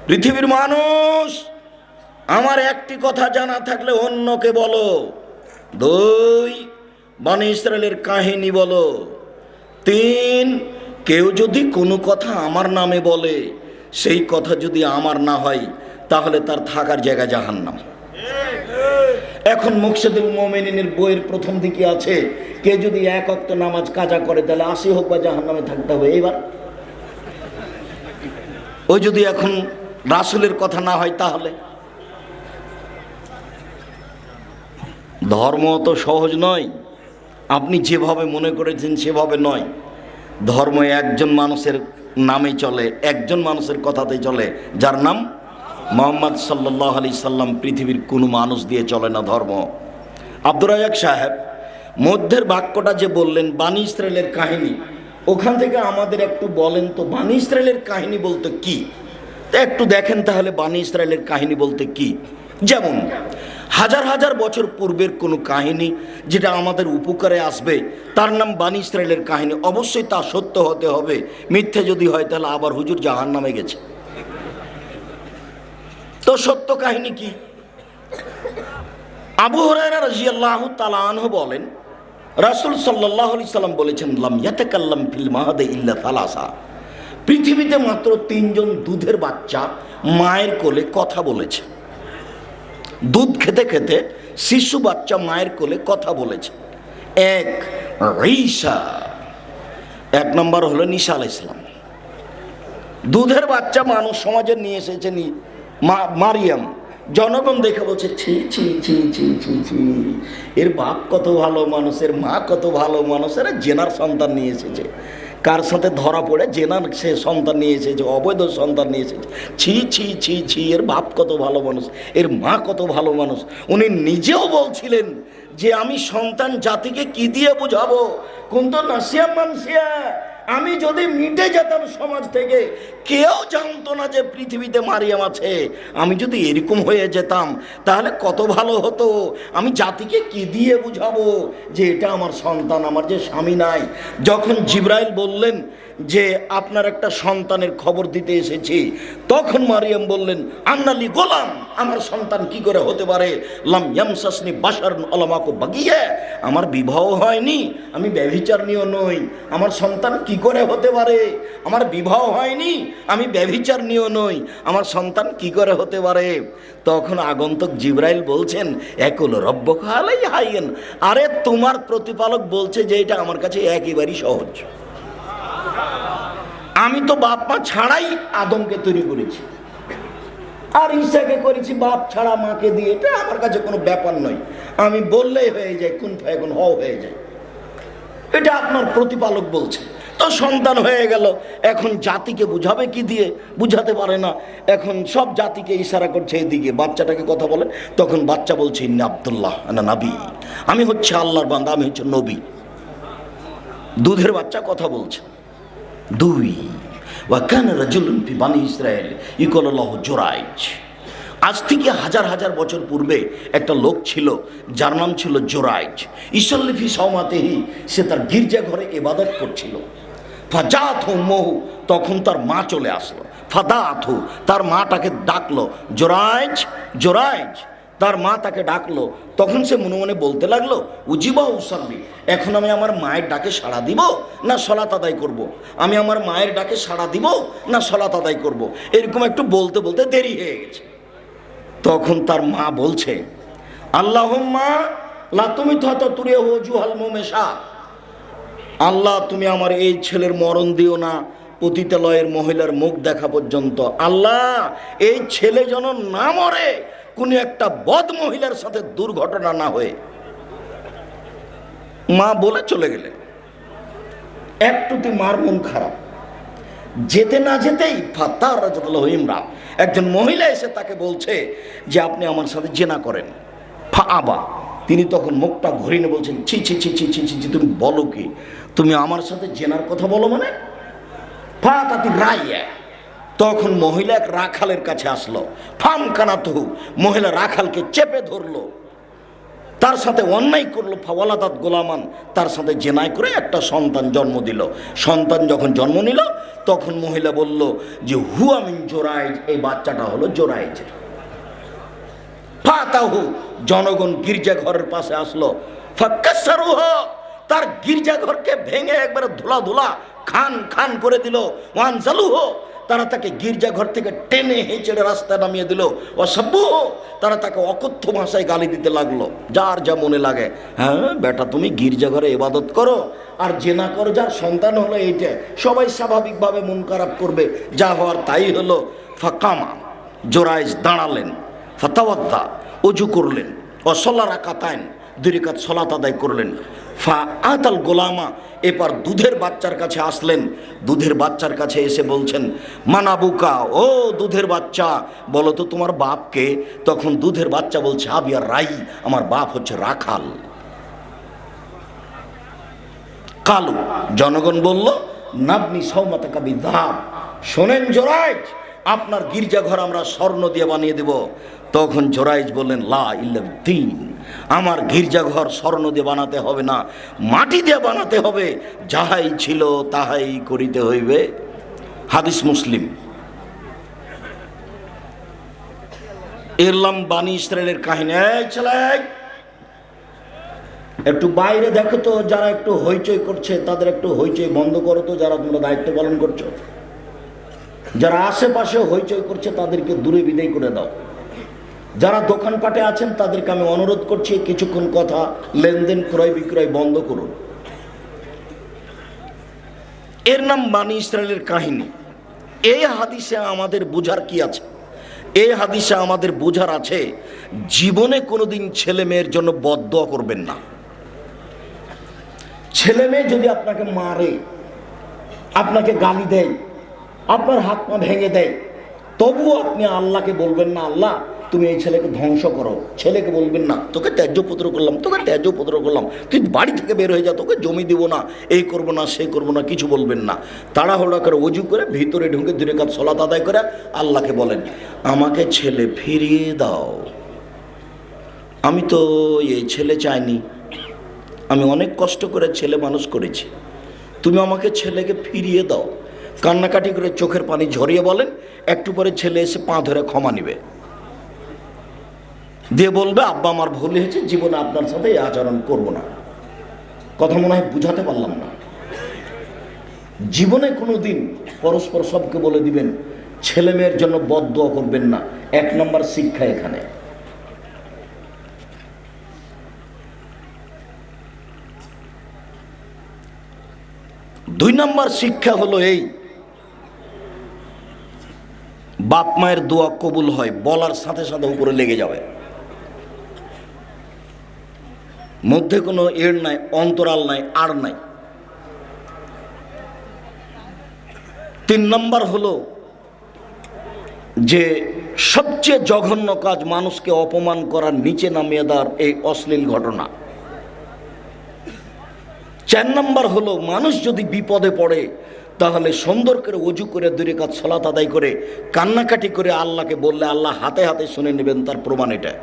পৃথিবীর মানুষ, আমার একটি কথা জানা থাকলে অন্যকে বলো। 2, বনী ইসরায়েলের কাহিনী বলো। 3, কেউ যদি কোনো কথা আমার নামে বলে, সেই কথা যদি আমার না হয়, তাহলে তার থাকার জায়গা জাহান্নাম। এখন মুকশেদুল মুমিনিনের বইয়ের প্রথম দিকে আছে, কে যদি 1 ওয়াক্ত নামাজ কাজা করে তাহলে 80 হোক বা জাহান্নামে থাকতে হবে। এইবার ওই যদি এখন রাসূলের কথা না হয়, তাহলে ধর্ম তো সহজ নয়। আপনি যেভাবে মনে করেছেন সেভাবে নয়। ধর্ম একজন মানুষের নামে চলে, একজন মানুষের কথাতেই চলে, যার নাম মুহাম্মদ সাল্লাল্লাহু আলাইহি সাল্লাম। পৃথিবীর কোনো মানুষ দিয়ে চলে না ধর্ম। আব্দুর রাজ্জাক সাহেব মধ্যের বাক্যটা যে বললেন বনী ইসরায়েলের কাহিনী, ওখান থেকে আমাদের একটু বলেন তো বনী ইসরায়েলের কাহিনী বলতে কি। একটু দেখেন তাহলে বনী ইসরায়েলের কাহিনী বলতে কি। যেমন হাজার হাজার বছর পূর্বের কোনো কাহিনী যেটা আমাদের উপকারে আসবে, তার নাম বনী ইসরায়েলের কাহিনী। অবশ্যই তা সত্য হতে হবে। মিথ্যে যদি হয় তাহলে আবার হুজুর জাহান্নামে গেছে। তো সত্য কাহিনী কি? আবু হুরায়রা রাদিয়াল্লাহু তাআলা আনহু বলেন, রাসূল সাল্লাল্লাহু আলাইহি সাল্লাম বলেছেন, লাম ইয়াতাকাল্লাম ফিল মাহাদি ইল্লা সালাসা। পৃথিবীতে মাত্র 3 জন দুধের বাচ্চা মায়ের কোলে কথা বলেছে। দুধ খেতে খেতে শিশু বাচ্চা মায়ের কোলে কথা বলেছে। 1 ঈসা, 1 নম্বর হলো ঈসা আলাইহিস সালাম। দুধের বাচ্চা মানুষ সমাজে নিয়ে এসেছেন মারিয়াম। জনগণ দেখে বলছে, ছি ছি ছি ছি ছি ছি, এর বাপ কত ভালো মানুষ, এর মা কত ভালো মানুষ, এরা জেনার সন্তান নিয়ে এসেছে। কার সাথে ধরা পড়ে জেনার সে সন্তান নিয়ে এসেছে, অবৈধ সন্তান নিয়ে এসেছে। ছি ছি ছি ছি, এর বাপ কত ভালো মানুষ, এর মা কত ভালো মানুষ। উনি নিজেও বলছিলেন যে আমি সন্তান জাতিকে কি দিয়ে বুঝাবো, কুনতু নাসিয়া মানসিয়া। আমি যদি মিটে যেতাম সমাজ থেকে, কেউ জানতো না যে পৃথিবীতে মারিয়াম আছে। আমি যদি এরকম হয়ে যেতাম তাহলে কত ভালো হতো। আমি জাতিকে কি দিয়ে বুঝাবো যে এটা আমার সন্তান, আমার যে স্বামী নাই। যখন জিবরাইল বললেন যে আপনার একটা সন্তানের খবর দিতে এসেছি, তখন মারিয়াম বললেন, আন্নালি গোলাম, আমার সন্তান কি করে হতে পারে। লাম ইয়ামসাসনি বাশারুন আলামাকু বাগিয়া, আমার বিবাহ হয়নি, আমি ব্যভিচারিণীও নই, আমার সন্তান কি করে হতে পারে। আমার বিবাহ হয়নি, আমি ব্যভিচারিণীও নই, আমার সন্তান কি করে হতে পারে। তখন আগন্তুক জিবরাইল বলছেন, একুল রব্বুকা আলাই হাইয়েন, আরে তোমার প্রতিপালক বলছে যে এটা আমার কাছে একেবারেই সহজ। আমি তো বাপ মা ছাড়াই আদমকে তৈরি করেছি, আর ঈসাকে করেছি বাপ ছাড়া মাকে দিয়ে। এটা আমার কাছে কোনো ব্যাপার নয়, আমি বললেই হয়ে যায়, কুন ফায়াকুন হয়ে যায়। এটা আপনার প্রতিপালক বলছে। তো সন্তান হয়ে গেল, এখন জাতিকে বুঝাবে কি দিয়ে? বুঝাতে পারে না। এখন সব জাতিকে ইশারা করছে এদিকে, বাচ্চাটাকে কথা বলে। তখন বাচ্চা বলছে, ইন্নী আব্দুল্লাহ আনা নবী, আমি হচ্ছে আল্লাহর বান্দা, আমি হচ্ছে নবী। দুধের বাচ্চা কথা বলছে। 2, ওয়াকানা রাজুলুন ফি বনী ইসরাইল ইউকালু লাহু জুরাইজ। আজ থেকে হাজার হাজার বছর পূর্বে একটা লোক ছিল, যার নাম ছিল জুরাইজ। ইসাল্লি ফি সাওমাতিহি, সে তার গির্জা ঘরে ইবাদত করছিল। ফাজাতহু উম্মুহু, তখন তার মা চলে আসলো। ফাদাতহু, তার মা তাকে ডাকলো, জুরাইজ জুরাইজ। তার মা তাকে ডাকলো। তখন সে মনে মনে বলতে লাগলো, উজিবা উসাল্লি, এখন আমি আমার মায়ের ডাকে সাড়া দিব না সলাত আদায় করব। আমি আমার মায়ের ডাকে সাড়া দিব না সলাত আদায় করব। এরকম একটু বলতে বলতে দেরি হয়ে গেছে। তখন তার মা বলছে, আল্লাহুম্মা লা তুমিতহু তুরিহু জুহাল মুমেশা, আল্লাহ তুমি আমার এই ছেলের মরণ দিও না পতিতালয়ের মহিলার মুখ দেখা পর্যন্ত। আল্লাহ এই ছেলে যেন না মরে কোন একটা বদ মহিলার সাথে দুর্ঘটনা না হয়ে। মা বলে চলে গেলেন। একটুতে মার মন খারাপ। যেতে না যেতেই ফাতার রাজাতুল্লাহ ইমরা, একজন মহিলা এসে তাকে বলছে যে আপনি আমার সাথে জেনা করেন। ফা আবা, তিনি তখন মুখটা ঘুরিয়ে বলছেন, ছি ছি ছি ছি ছি ছি, তুমি বলো কি? তুমি আমার সাথে জেনার কথা বলো মানে? ফা তাতি রাইয়া। তখন মহিলা এক রাখালের কাছে আসলো। ফাম কানাতহু, মহিলা রাখালকে চেপে ধরলো, তার সাথে অন্যায় করলো। ফাওয়ালাদাত গোলামান, তার সাথে জেনাই করে একটা সন্তান জন্ম দিল। সন্তান যখন জন্ম নিল, তখন মহিলা বলল যে হুয়া মিন জোরাইজ, এই বাচ্চাটা হলো জোরাইজের। ফাতাহু, জনগণ গির্জাঘরের পাশে আসলো। ফাক্কাসারুহ, তার গির্জাঘরকে ভেঙে একবারে ধুলা ধুলা খান খান করে দিল। ওয়ানজালুহ, তারা তাকে গির্জাঘর থেকে টেনে হেঁচড়ে রাস্তায় নামিয়ে দিল। অসভ্য, তারা তাকে অকথ্য ভাষায় গালি দিতে লাগলো, যার যা মনে লাগে। হ্যাঁ বেটা, তুমি গির্জাঘরে ইবাদত করো আর জেনা করো, যার সন্তান হলো এইটা, সবাই স্বাভাবিকভাবে মন খারাপ করবে, যা হওয়ার তাই হলো। ফাকামা, জোরাইজ দাঁড়ালেন। ফাতাওয়াদ্দা, অজু করলেন। অসল্লা রাকাতাইন, 2 রাকাত সালাত আদায় করলেন। ফা আতাল গোলামা, এবার দুধের বাচ্চার কাছে আসলেন। দুধের বাচ্চার কাছে এসে বলছেন মানাবুকা, ও দুধের বাচ্চা, বলো তো তোমার বাপকে? তখন দুধের বাচ্চা বলছে আবিয়ার রাই, আমার বাপ হচ্ছে রাখাল। কালু, জনগণ বলল নাবনি সৌমাতাকা বিধাব, শোনেন জোরাইজ, আপনার গির্জাঘর আমরা স্বর্ণ দিয়ে বানিয়ে দেব। তখন জোরাইজ বললেন লা ইল্লাদ্দিন, আমার গির্জাঘর স্বর্ণ দিয়ে বানাতে হবে না, মাটি দিয়ে বানাতে হবে, যাহাই ছিল তাহাই করিতে হইবে। হাদিস মুসলিম। এরলাম বানি ইসরায়েলের কাহিনী। এই ছেলে, একটু বাইরে দেখো তো, যারা একটু হইচই করছে তাদের একটু হইচই বন্ধ করো তো, যারা তোমরা দায়িত্ব পালন করছো। যারা আশেপাশে হইচই করছে তাদেরকে দূরে বিদায় করে দাও। যারা দোকানপাটে আছেন তাদেরকে আমি অনুরোধ করছি কিছুক্ষণ কথা লেনদেন ক্রয় বিক্রয় বন্ধ করুন। এর নাম বানি ইসরায়েলের কাহিনী। এই হাদিসে আমাদের বোঝার কি আছে? এই হাদিসে আমাদের বোঝার আছে, জীবনে কোনোদিন ছেলে মেয়ের জন্য বদদোয়া করবেন না। ছেলে মেয়ে যদি আপনাকে মারে, আপনাকে গালি দেয়, আপনার হাত পা ভেঙে দেয়, তবুও আপনি আল্লাহকে বলবেন না আল্লাহ তুমি এই ছেলেকে ধ্বংস করো। ছেলেকে বলবেন না তোকে ত্যায্যপুত্র করলাম, তোকে ত্যায্যপুত্র করলাম, তুই বাড়ি থেকে বের হয়ে যা, তোকে জমি দেবো না, এই করবো না সেই করবো না, কিছু বলবেন না। তাড়াহুড়া করে অজু করে ভিতরে ঢুকে 2 রাকাত সালাত আদায় করে আল্লাহকে বলেন আমাকে ছেলে ফিরিয়ে দাও। আমি তো এই ছেলে চাইনি, আমি অনেক কষ্ট করে ছেলে মানুষ করেছি, তুমি আমাকে ছেলেকে ফিরিয়ে দাও। কান্নাকাটি করে চোখের পানি ঝরিয়ে বলেন। একটু পরে ছেলে এসে পা ধরে ক্ষমা নিবে, দিয়ে বলবে আব্বা আমার ভুল হয়েছে, জীবনে আপনার সাথে এই আচরণ করবো না। কথা মনে হয় বুঝাতে পারলাম না। জীবনে কোনোদিন পরস্পর সবকে বলে দিবেন ছেলে মেয়ের জন্য বদদোয়া করবেন না। 1 নম্বর শিক্ষা এখানে। দুই নম্বর শিক্ষা হলো এই, বাপ মায়ের দোয়া কবুল হয় বলার সাথে সাথে উপরে লেগে যাবে, মধ্যে কোনো এর নাই, অন্তরাল নাই, আর নাই। 3 নম্বর হলো যে সবচেয়ে জঘন্য কাজ মানুষকে অপমান করার, নিচে নামিয়ে দেওয়ার এই অশ্লীল ঘটনা। 4 নম্বর হলো মানুষ যদি বিপদে পড়ে তাহলে সুন্দর করে অজু করে 2 রাকাত সালাত আদায় করে কান্নাকাটি করে আল্লাহকে বললে আল্লাহ হাতে হাতে শুনে নেবেন, তার প্রমাণ এটা।